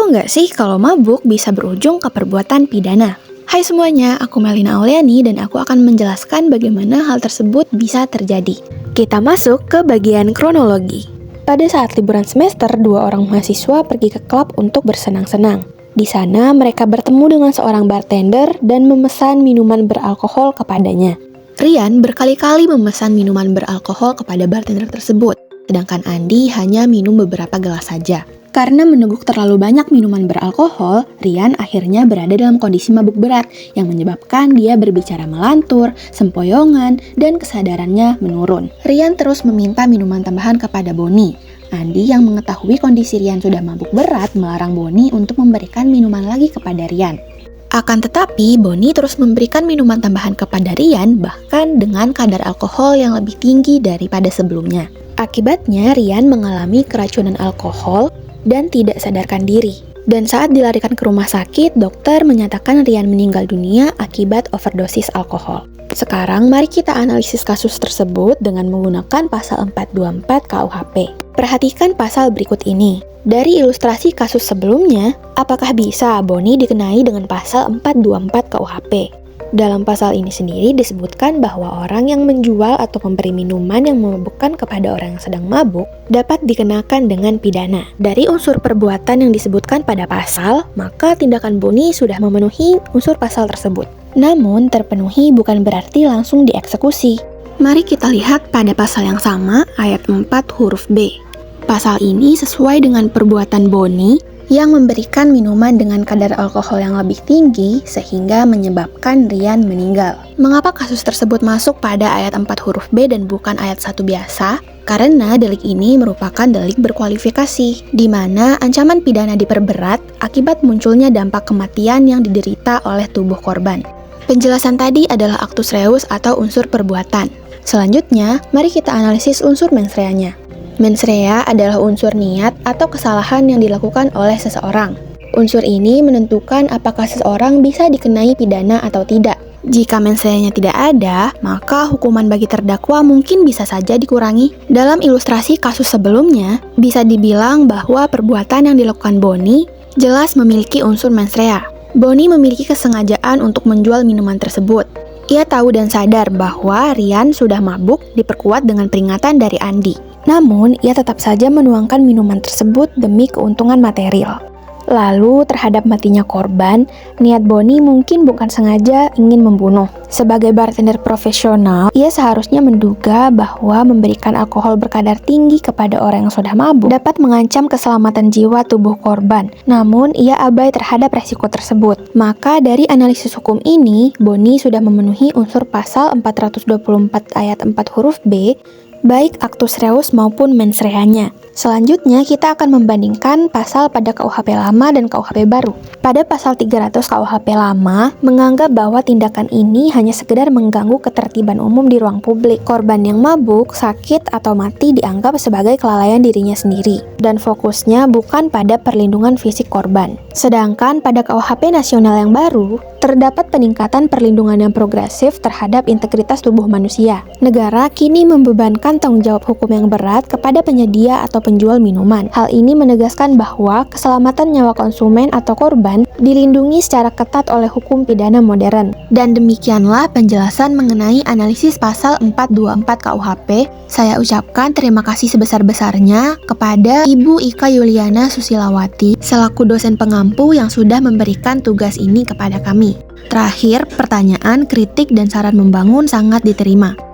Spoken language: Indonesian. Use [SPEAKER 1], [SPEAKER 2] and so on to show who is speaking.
[SPEAKER 1] Tahu nggak sih kalau mabuk bisa berujung ke perbuatan pidana? Hai semuanya, aku Melina Auliani dan aku akan menjelaskan bagaimana hal tersebut bisa terjadi. Kita masuk ke bagian kronologi. Pada saat liburan semester, dua orang mahasiswa pergi ke klub untuk bersenang-senang. Di sana mereka bertemu dengan seorang bartender dan memesan minuman beralkohol kepadanya. Rian berkali-kali memesan minuman beralkohol kepada bartender tersebut, sedangkan Andi hanya minum beberapa gelas saja. Karena meneguk terlalu banyak minuman beralkohol, Rian akhirnya berada dalam kondisi mabuk berat yang menyebabkan dia berbicara melantur, sempoyongan, dan kesadarannya menurun. Rian terus meminta minuman tambahan kepada Boni. Andi yang mengetahui kondisi Rian sudah mabuk berat melarang Boni untuk memberikan minuman lagi kepada Rian. Akan tetapi, Boni terus memberikan minuman tambahan kepada Rian bahkan dengan kadar alkohol yang lebih tinggi daripada sebelumnya. Akibatnya, Rian mengalami keracunan alkohol dan tidak sadarkan diri. Dan saat dilarikan ke rumah sakit, dokter menyatakan Rian meninggal dunia akibat overdosis alkohol. Sekarang mari kita analisis kasus tersebut dengan menggunakan pasal 424 KUHP. Perhatikan pasal berikut ini. Dari ilustrasi kasus sebelumnya, apakah bisa Boni dikenai dengan pasal 424 KUHP? Dalam pasal ini sendiri disebutkan bahwa orang yang menjual atau memberi minuman yang memabukkan kepada orang yang sedang mabuk dapat dikenakan dengan pidana. Dari unsur perbuatan yang disebutkan pada pasal, maka tindakan Boni sudah memenuhi unsur pasal tersebut. Namun, terpenuhi bukan berarti langsung dieksekusi. Mari kita lihat pada pasal yang sama, ayat 4 huruf B. Pasal ini sesuai dengan perbuatan Boni yang memberikan minuman dengan kadar alkohol yang lebih tinggi sehingga menyebabkan Rian meninggal. Mengapa kasus tersebut masuk pada ayat 4 huruf B dan bukan ayat 1 biasa? Karena delik ini merupakan delik berkualifikasi, di mana ancaman pidana diperberat akibat munculnya dampak kematian yang diderita oleh tubuh korban. Penjelasan tadi adalah actus reus atau unsur perbuatan. Selanjutnya, mari kita analisis unsur mens rea-nya. Mens rea adalah unsur niat atau kesalahan yang dilakukan oleh seseorang. Unsur ini menentukan apakah seseorang bisa dikenai pidana atau tidak. Jika mens rea-nya tidak ada, maka hukuman bagi terdakwa mungkin bisa saja dikurangi. Dalam ilustrasi kasus sebelumnya, bisa dibilang bahwa perbuatan yang dilakukan Boni jelas memiliki unsur mens rea. Boni memiliki kesengajaan untuk menjual minuman tersebut. Ia tahu dan sadar bahwa Rian sudah mabuk, diperkuat dengan peringatan dari Andi. Namun, ia tetap saja menuangkan minuman tersebut demi keuntungan material. Lalu, terhadap matinya korban, niat Boni mungkin bukan sengaja ingin membunuh. Sebagai bartender profesional, ia seharusnya menduga bahwa memberikan alkohol berkadar tinggi kepada orang yang sudah mabuk dapat mengancam keselamatan jiwa tubuh korban. Namun, ia abai terhadap resiko tersebut. Maka, dari analisis hukum ini, Boni sudah memenuhi unsur pasal 424 ayat 4 huruf B, baik actus reus maupun mens rea-nya. Selanjutnya, kita akan membandingkan pasal pada KUHP lama dan KUHP baru. Pada pasal 300 KUHP lama, menganggap bahwa tindakan ini hanya sekedar mengganggu ketertiban umum di ruang publik. Korban yang mabuk, sakit, atau mati dianggap sebagai kelalaian dirinya sendiri, dan fokusnya bukan pada perlindungan fisik korban. Sedangkan pada KUHP nasional yang baru, terdapat peningkatan perlindungan yang progresif terhadap integritas tubuh manusia. Negara kini membebankan tanggung jawab hukum yang berat kepada penyedia atau penjual minuman. Hal ini menegaskan bahwa keselamatan nyawa konsumen atau korban dilindungi secara ketat oleh hukum pidana modern. Dan demikianlah penjelasan mengenai analisis pasal 424 KUHP. Saya ucapkan terima kasih sebesar-besarnya kepada Ibu Ika Yuliana Susilawati selaku dosen pengampu yang sudah memberikan tugas ini kepada kami. Terakhir, pertanyaan, kritik, dan saran membangun sangat diterima.